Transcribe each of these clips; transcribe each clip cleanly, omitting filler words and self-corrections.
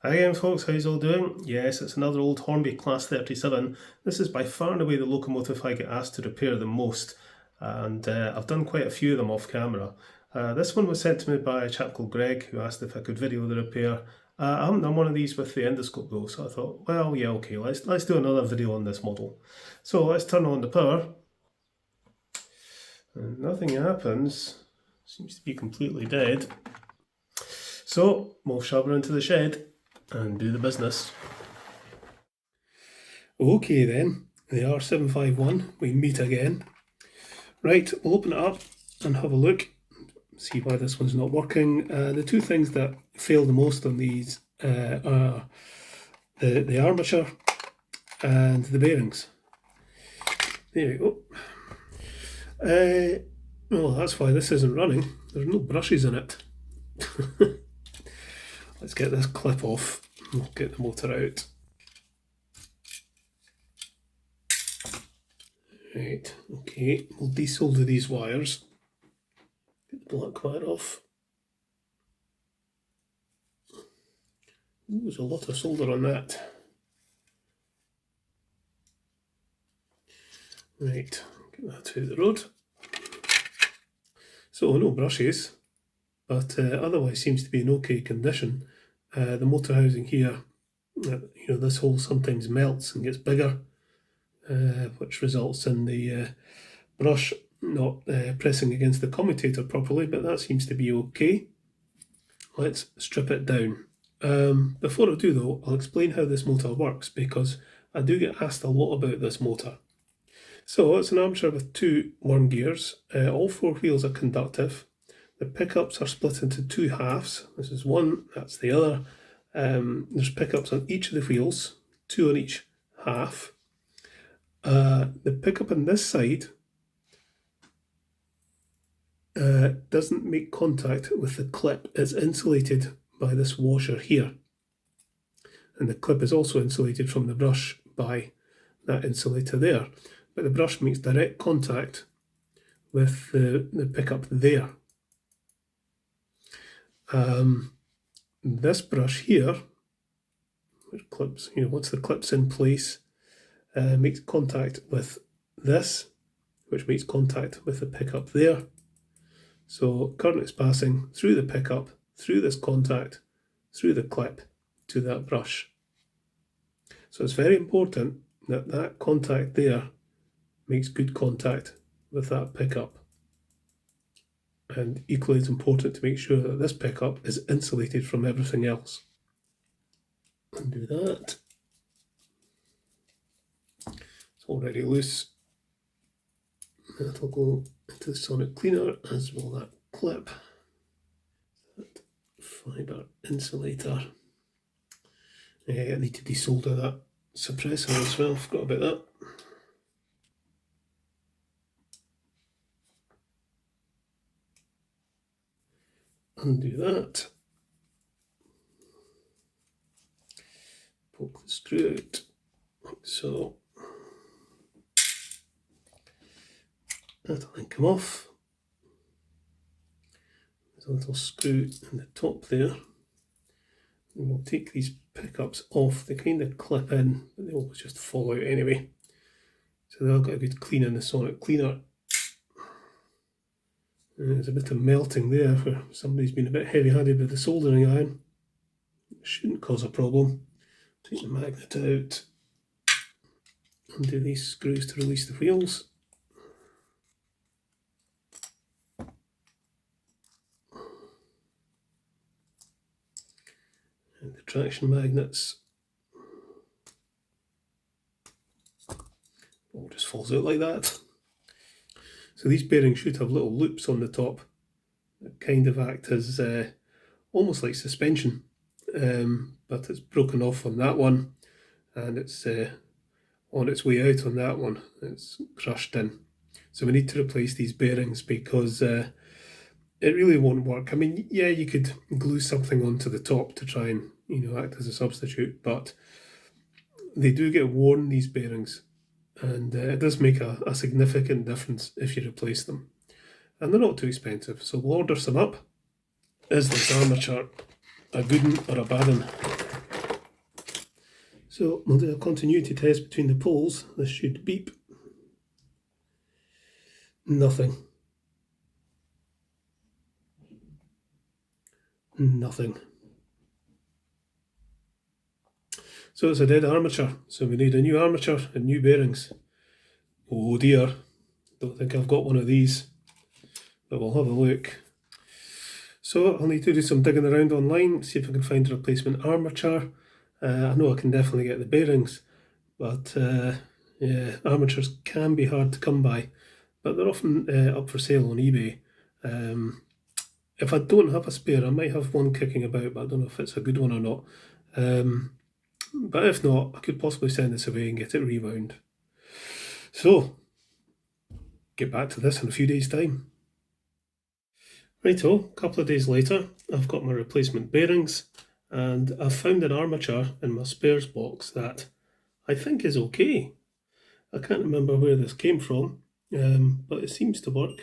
Hi again folks, how's all doing? Yes, it's another old Hornby Class 37. This is by far and away the locomotive I get asked to repair the most, and I've done quite a few of them off camera. This one was sent to me by a chap called Greg, who asked if I could video the repair. I haven't done one of these with the endoscope though, so I thought, well, yeah, okay, let's do another video on this model. So let's turn on the power. And nothing happens. Seems to be completely dead. So we'll shove her into the shed and do the business. Okay then, the R751, we meet again. Right, we'll open it up and have a look, see why this one's not working. The two things that fail the most on these are the armature and the bearings. There we go. Well, that's why this isn't running. There's no brushes in it. Let's get this clip off. We'll get the motor out. Right, okay, we'll desolder these wires. Get the black wire off. Ooh, there's a lot of solder on that. Right, get that out of the road. So no brushes, but otherwise seems to be in okay condition. The motor housing here, this hole sometimes melts and gets bigger, which results in the brush not pressing against the commutator properly, but that seems to be okay. Let's strip it down. Before I do though, I'll explain how this motor works, because I do get asked a lot about this motor. So it's an armature with two worm gears. All four wheels are conductive. The pickups are split into two halves. This is one, that's the other. There's pickups on each of the wheels, two on each half. The pickup on this side doesn't make contact with the clip. It's insulated by this washer here. And the clip is also insulated from the brush by that insulator there. But the brush makes direct contact with the pickup there. This brush here, which clips, once the clip's in place, makes contact with this, which makes contact with the pickup there. So current is passing through the pickup, through this contact, through the clip to that brush. So it's very important that that contact there makes good contact with that pickup. And equally as important to make sure that this pickup is insulated from everything else. Undo that. It's already loose. That'll go into the sonic cleaner, as will that clip. That fibre insulator. I need to desolder that suppressor as well, forgot about that. Undo that. Poke the screw out, like so. That'll then come off. There's a little screw in the top there. And we'll take these pickups off. They kind of clip in, but they always just fall out anyway. So they'll get a good clean in the sonic cleaner. And there's a bit of melting there where somebody's been a bit heavy-handed with the soldering iron. It shouldn't cause a problem. Take the magnet out. Undo these screws to release the wheels. And the traction magnets. All just falls out like that. So these bearings should have little loops on the top that kind of act as almost like suspension, but it's broken off on that one, and it's on its way out on that one. It's crushed in. So we need to replace these bearings because it really won't work. I mean, yeah, you could glue something onto the top to try and act as a substitute, but they do get worn, these bearings. And it does make a significant difference if you replace them. And they're not too expensive, so we'll order some up. Is this armature a good one or a bad one? So we'll do a continuity test between the poles. This should beep. Nothing. Nothing. So it's a dead armature, so we need a new armature and new bearings. Oh dear, don't think I've got one of these, but we'll have a look. So I'll need to do some digging around online, see if I can find a replacement armature. I know I can definitely get the bearings, but yeah, armatures can be hard to come by, but they're often up for sale on eBay. If I don't have a spare, I might have one kicking about, but I don't know if it's a good one or not. But if not, I could possibly send this away and get it rewound. So, get back to this in a few days' time. Righto, a couple of days later, I've got my replacement bearings, and I've found an armature in my spares box that I think is okay. I can't remember where this came from, but it seems to work.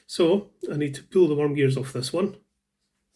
So I need to pull the worm gears off this one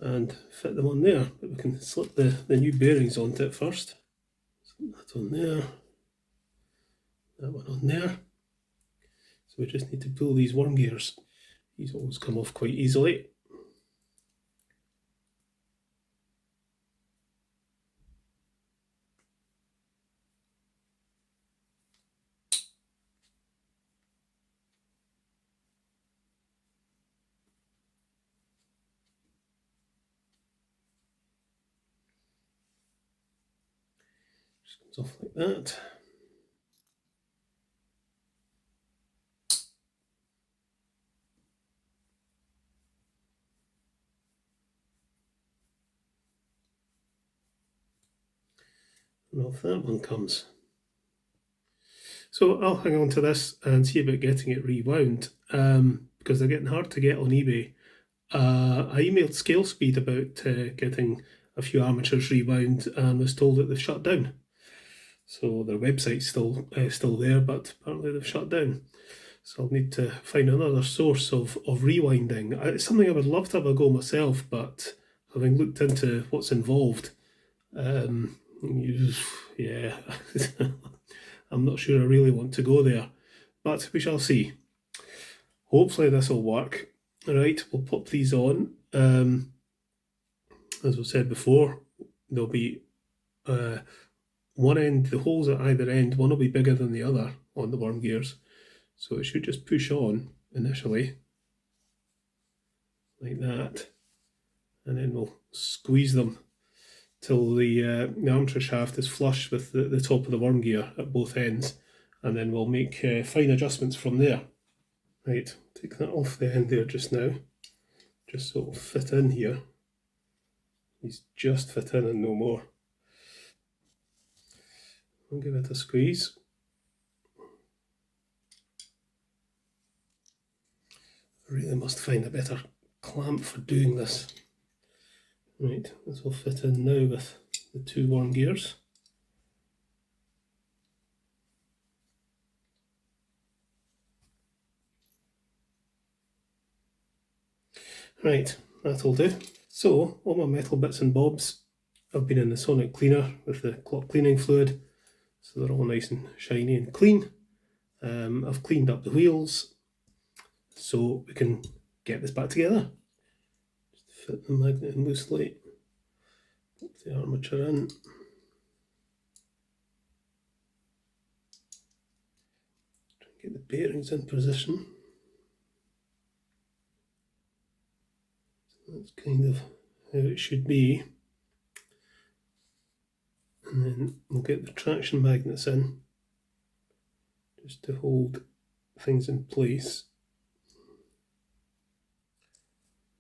and fit them on there, but we can slip the new bearings onto it first. So that on there, that one on there. So we just need to pull these worm gears. These always come off quite easily. Just comes off like that. And off that one comes. So I'll hang on to this and see about getting it rewound, because they're getting hard to get on eBay. I emailed Scale Speed about getting a few armatures rewound and was told that they've shut down. So their website's still there, but apparently they've shut down. So I'll need to find another source of rewinding. It's something I would love to have a go myself, but having looked into what's involved, yeah, I'm not sure I really want to go there, but we shall see. Hopefully this will work. Right, we'll pop these on. As we said before, there'll be one end, the holes at either end, one will be bigger than the other on the worm gears. So it should just push on initially, like that, and then we'll squeeze them till the armature shaft is flush with the top of the worm gear at both ends, and then we'll make fine adjustments from there. Right, take that off the end there just now, just so it'll fit in here. These just fit in and no more. I'll give it a squeeze. I really must find a better clamp for doing this. Right, this will fit in now with the two worm gears. Right, that'll do. So, all my metal bits and bobs have been in the sonic cleaner with the clock cleaning fluid, so they're all nice and shiny and clean. I've cleaned up the wheels, so we can get this back together. Just fit the magnet in loosely, pop the armature in. Try and get the bearings in position. So that's kind of how it should be. And then we'll get the traction magnets in, just to hold things in place.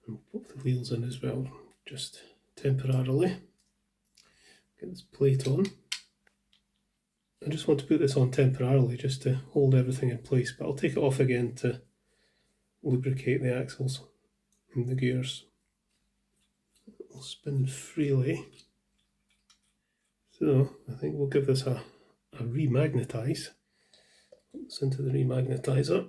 And pop the wheels in as well, just temporarily. Get this plate on. I just want to put this on temporarily just to hold everything in place, but I'll take it off again to lubricate the axles and the gears. It'll spin freely. So I think we'll give this a remagnetize. This into the remagnetizer.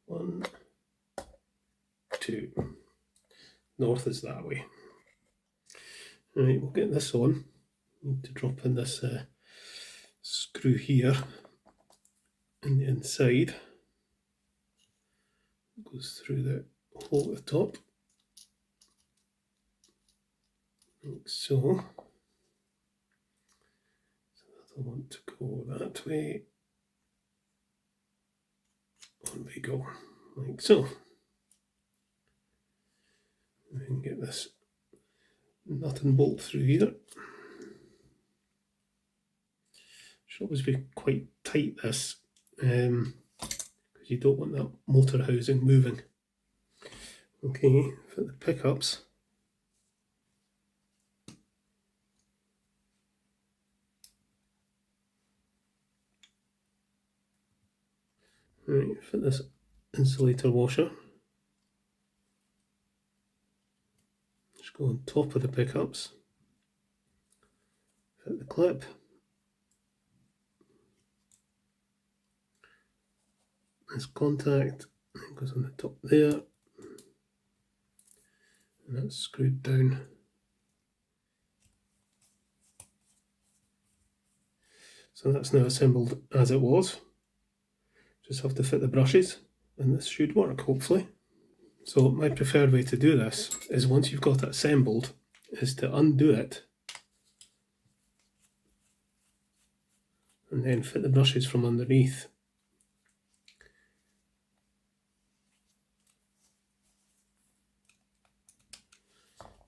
One, two. North is that way. Right, we'll get this on. Need to drop in this screw here in the inside. It goes through the hole at the top, like so. So I want to go that way. On we go, like so. We can get this nut and bolt through here. Should always be quite tight, this, because you don't want that motor housing moving. Okay, for the pickups. Right, fit this insulator washer. Just go on top of the pickups. Fit the clip. This contact goes on the top there. And that's screwed down. So that's now assembled as it was. Just have to fit the brushes and this should work, hopefully. So my preferred way to do this is, once you've got it assembled, is to undo it and then fit the brushes from underneath.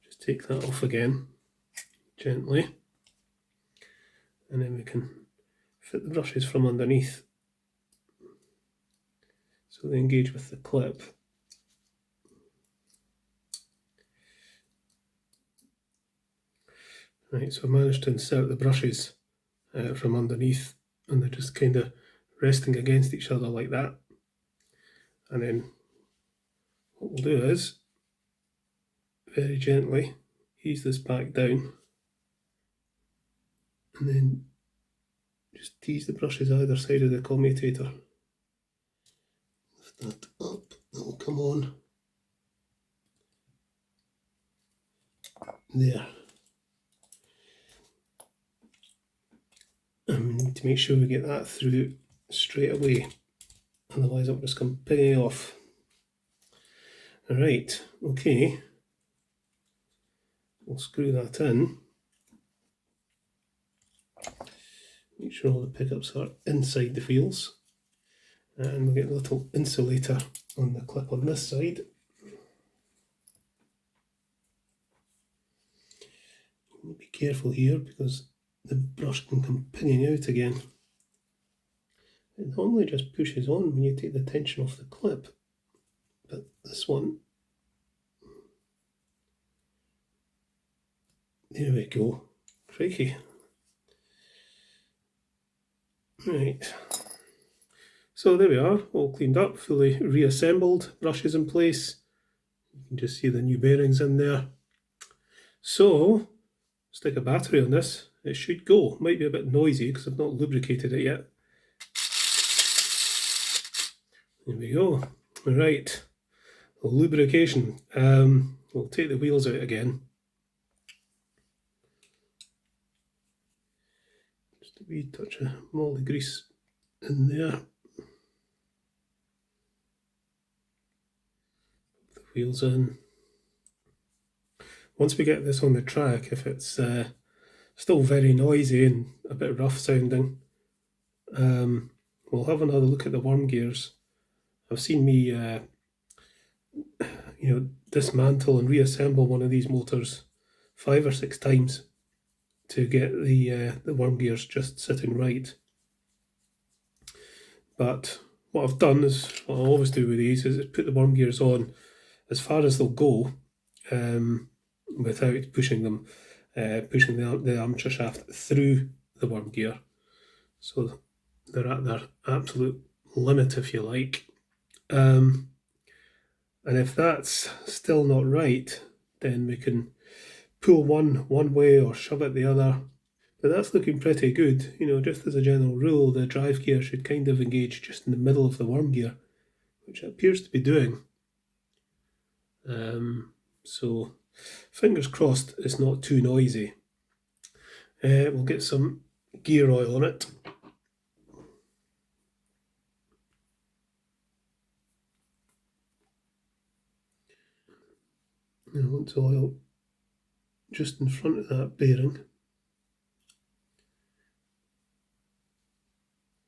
Just take that off again, gently, and then we can fit the brushes from underneath so they engage with the clip. Right, so I managed to insert the brushes from underneath, and they're just kind of resting against each other like that. And then what we'll do is very gently ease this back down, and then just tease the brushes either side of the commutator. Lift that up, that will come on. There. And we need to make sure we get that through straight away, otherwise it will just come pinging off. Alright, okay. We'll screw that in. Make sure all the pickups are inside the wheels. And we'll get a little insulator on the clip on this side. Be careful here because the brush can come pinging out again. It normally just pushes on when you take the tension off the clip, but this one, there we go. Crikey. Right, so there we are, all cleaned up, fully reassembled, brushes in place. You can just see the new bearings in there. So stick a battery on this, it should go. Might be a bit noisy because I've not lubricated it yet. There we go. Right, lubrication. We'll take the wheels out again. Just a wee touch of moly grease in there. Put the wheels in. Once we get this on the track, if it's still very noisy and a bit rough sounding, we'll have another look at the worm gears. I've seen me dismantle and reassemble one of these motors 5 or 6 times to get the worm gears just sitting right. But what I've done is, what I always do with these, is put the worm gears on as far as they'll go, without pushing them, pushing the armature shaft through the worm gear. So they're at their absolute limit, if you like. And if that's still not right, then we can pull one way or shove it the other. But that's looking pretty good. You know, just as a general rule, the drive gear should kind of engage just in the middle of the worm gear, which it appears to be doing. So fingers crossed it's not too noisy. We'll get some gear oil on it. I want to oil just in front of that bearing,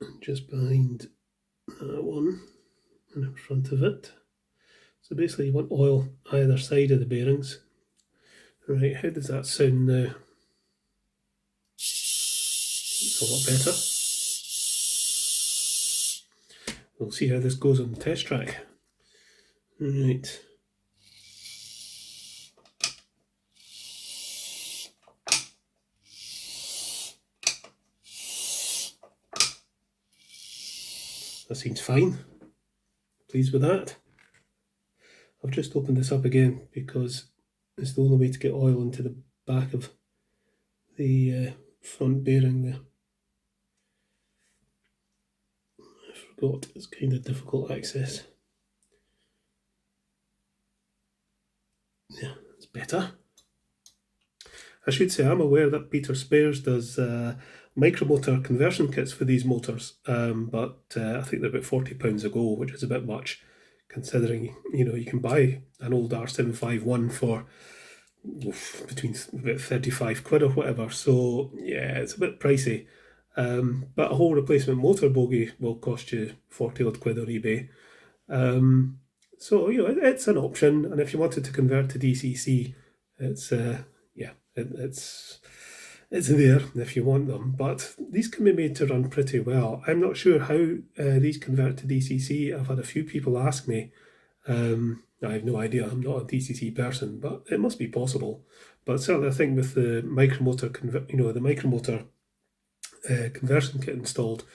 and just behind that one, and in front of it. So basically you want oil either side of the bearings. Right, how does that sound now? It's a lot better. We'll see how this goes on the test track. Right. That seems fine. Pleased with that. I've just opened this up again because it's the only way to get oil into the back of the front bearing there. I forgot, it's kind of difficult access. Yeah, it's better. I should say I'm aware that Peter Spares does micromotor conversion kits for these motors, but I think they're about £40 a go, which is a bit much, considering, you know, you can buy an old R751 for between about 35 quid or whatever. So yeah, it's a bit pricey. But a whole replacement motor bogie will cost you 40 odd quid on eBay. So, you know, it's an option, and if you wanted to convert to DCC, it's it's there if you want them. But these can be made to run pretty well. I'm not sure how these convert to DCC. I've had a few people ask me. I have no idea. I'm not a DCC person, but it must be possible. But certainly, I think with the micromotor, conversion kit installed,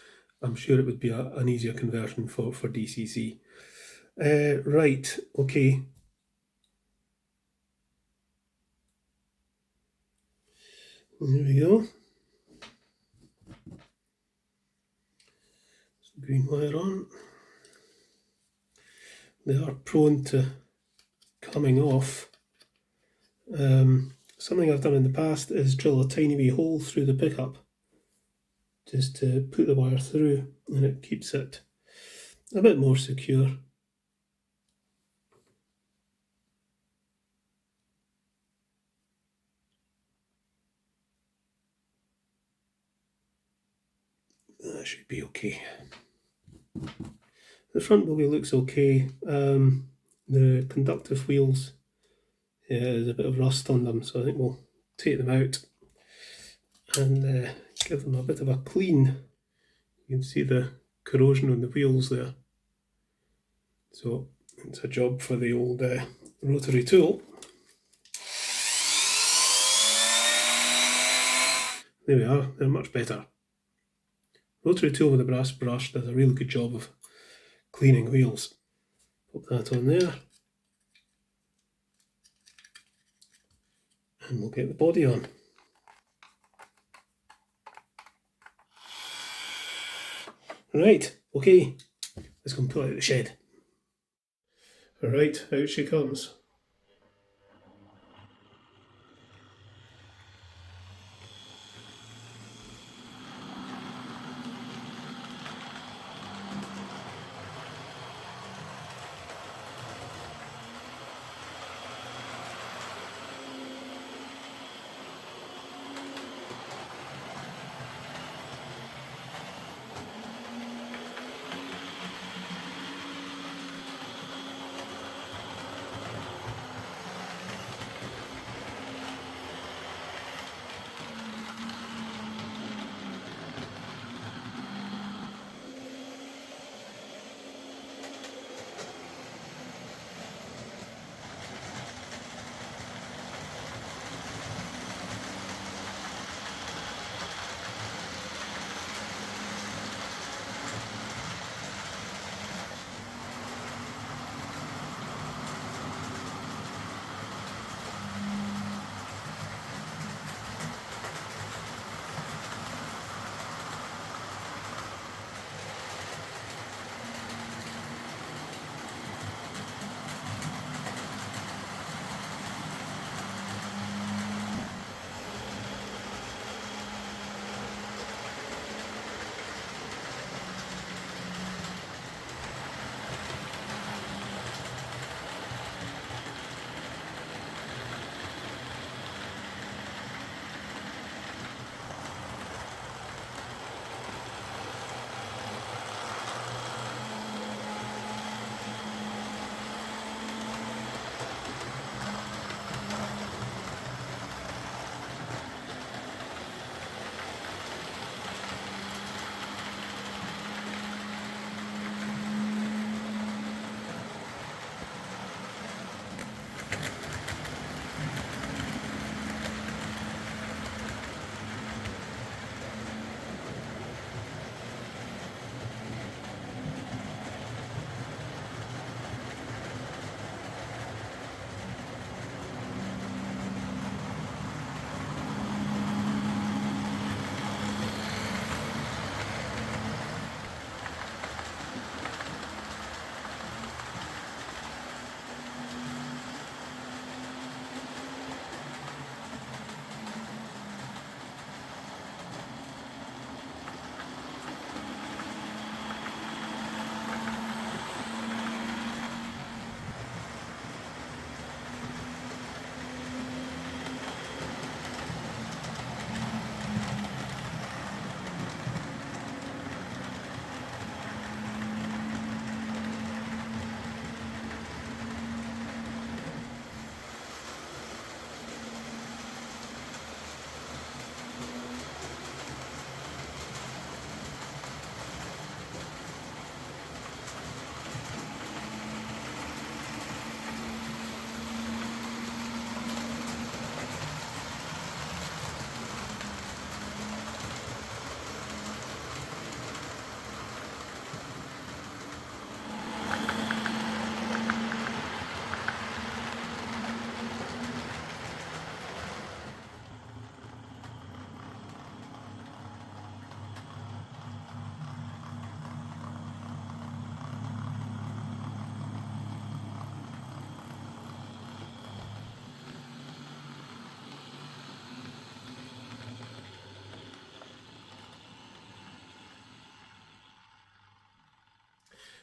I'm sure it would be an easier conversion for DCC. Right, okay. There we go. Some green wire on. They are prone to coming off. Something I've done in the past is drill a tiny wee hole through the pickup just to put the wire through, and it keeps it a bit more secure. That should be okay. The front bogie looks okay. The conductive wheels, there's a bit of rust on them, so I think we'll take them out and give them a bit of a clean. You can see the corrosion on the wheels there. So it's a job for the old rotary tool. There we are, they're much better. Rotary tool with a brass brush does a really good job of cleaning wheels. Put that on there. And we'll get the body on. Right, okay, let's go and pull out the shed. Alright, out she comes.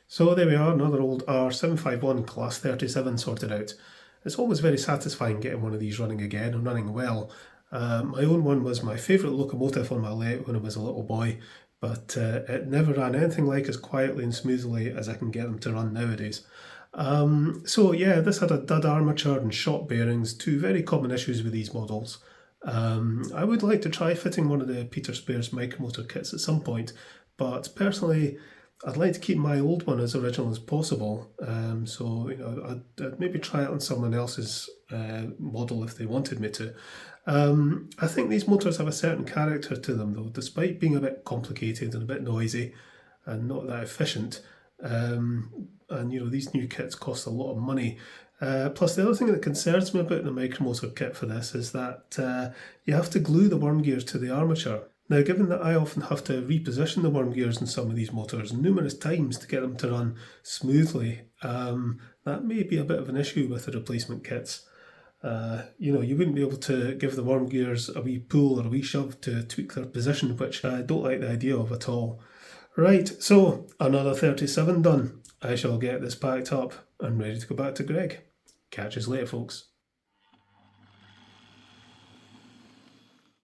So there we are, another old R751 Class 37 sorted out. It's always very satisfying getting one of these running again and running well. My own one was my favourite locomotive on my lathe when I was a little boy, but it never ran anything like as quietly and smoothly as I can get them to run nowadays. So yeah, this had a dud armature and shot bearings, two very common issues with these models. I would like to try fitting one of the Peter Spares micromotor kits at some point, but personally I'd like to keep my old one as original as possible. So I'd maybe try it on someone else's model if they wanted me to. I think these motors have a certain character to them though, despite being a bit complicated and a bit noisy and not that efficient. And these new kits cost a lot of money. Plus the other thing that concerns me about the micromotor kit for this is that you have to glue the worm gears to the armature. Now, given that I often have to reposition the worm gears in some of these motors numerous times to get them to run smoothly, that may be a bit of an issue with the replacement kits. You wouldn't be able to give the worm gears a wee pull or a wee shove to tweak their position, which I don't like the idea of at all. Right, so another 37 done. I shall get this packed up and ready to go back to Greg. Catch us later, folks.